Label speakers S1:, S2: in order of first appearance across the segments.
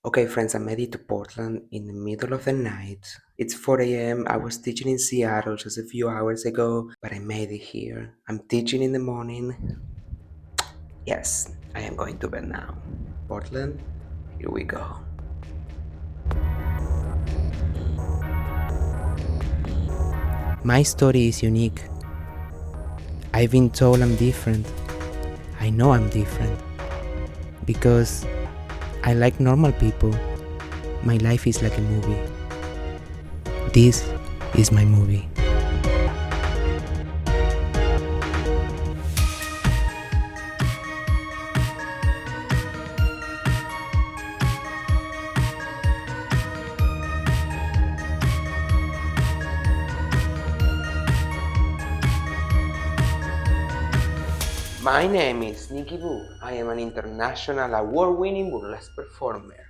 S1: Okay, friends, I made it to Portland in the middle of the night. It's 4 a.m. I was teaching in Seattle just a few hours ago, but I made it here. I'm teaching in the morning. Yes, I am going to bed now. Portland, here we go. My story is unique. I've been told I'm different. I know I'm different. Because I like normal people. My life is like a movie. This is my movie. My name is Nikki Boo. I am an international award-winning burlesque performer.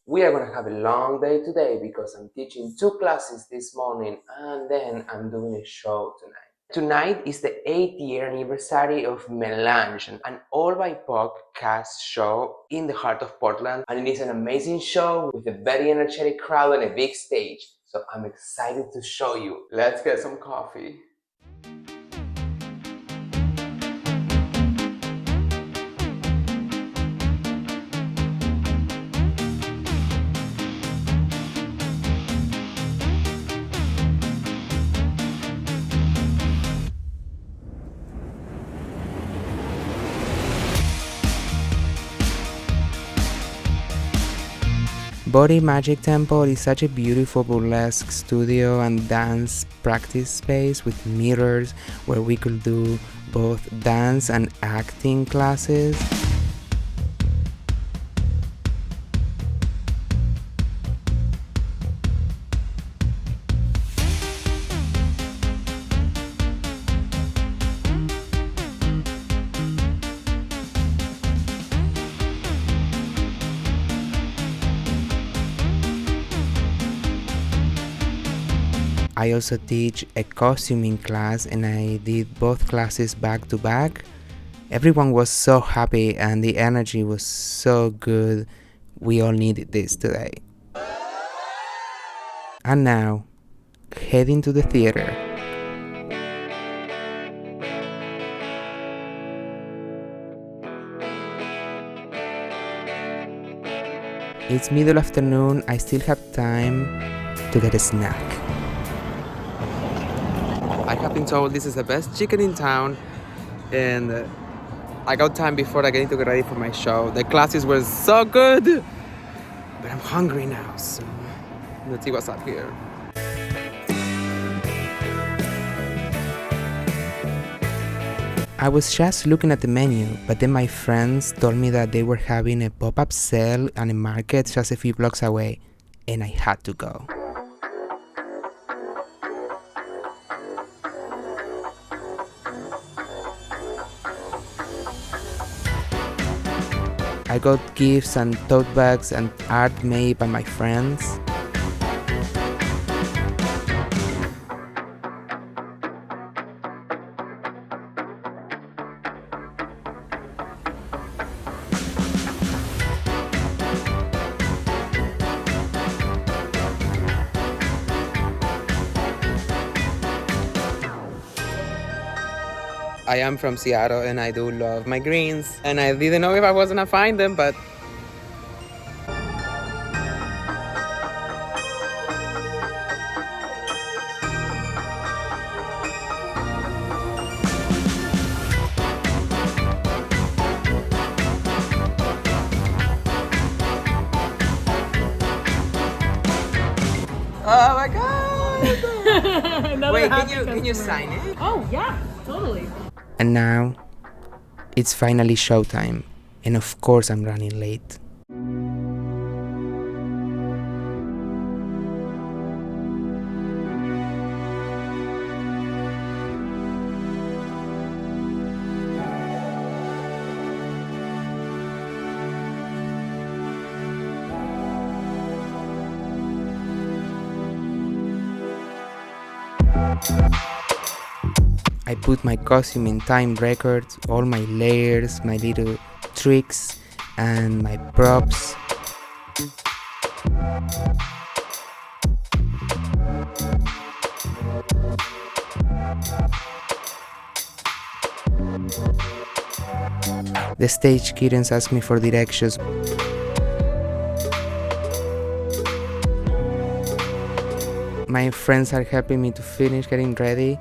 S1: We are gonna have a long day today because I'm teaching 2 classes this morning and then I'm doing a show tonight. Tonight is the 8th-year anniversary of Melange, an all-BIPOC cast show in the heart of Portland, and it is an amazing show with a very energetic crowd and a big stage. So I'm excited to show you. Let's get some coffee. Body Magic Temple is such a beautiful burlesque studio and dance practice space with mirrors where we could do both dance and acting classes. I also teach a costuming class and I did both classes back to back. Everyone was so happy and the energy was so good. We all needed this today. And now, heading to the theater. It's middle afternoon, I still have time to get a snack. I have been told this is the best chicken in town, and I got time before I get to get ready for my show. The classes were so good, but I'm hungry now, so let's see what's up here. I was just looking at the menu, but then my friends told me that they were having a pop-up sale on a market just a few blocks away, and I had to go. I got gifts and tote bags and art made by my friends. I am from Seattle and I do love my greens. And I didn't know if I was gonna find them, but oh my god! Wait, can you sign it?
S2: Oh yeah, totally.
S1: And now, it's finally showtime, and of course I'm running late. I put my costume in time records, all my layers, my little tricks, and my props. The stage kittens ask me for directions. My friends are helping me to finish getting ready.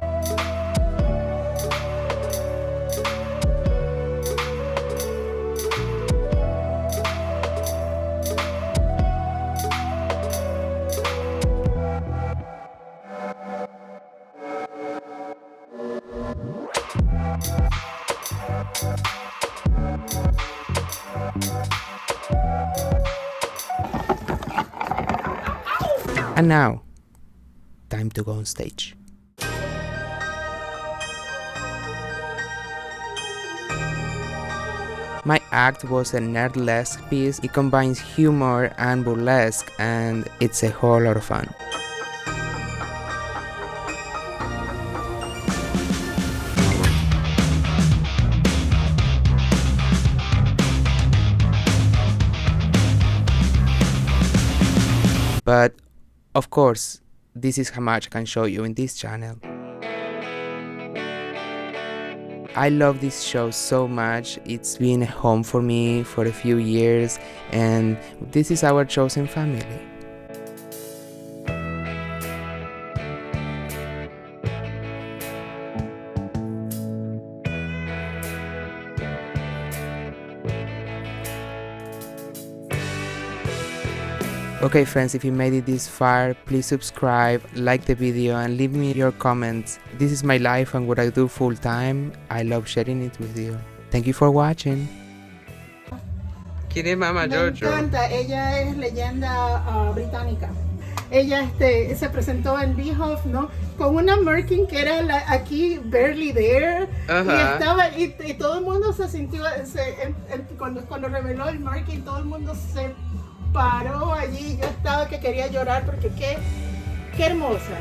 S1: And now, time to go on stage. My act was a nerdlesque piece. It combines humor and burlesque, and it's a whole lot of fun. But of course, this is how much I can show you in this channel. I love this show so much. It's been a home for me for a few years, and this is our chosen family. Okay friends, if you made it this far, please subscribe, like the video and leave me your comments. This is my life and what I do full time. I love sharing it with you. Thank you for watching. ¿Quién es Mama Jojo?
S2: Me encanta, ella es leyenda británica. Ella se presentó en Beehoff, ¿no? Con una Merkin que era aquí barely there. Y todo el mundo se sintió, cuando reveló el Merkin, todo el mundo se paró allí. Yo estaba que quería llorar porque qué hermosa.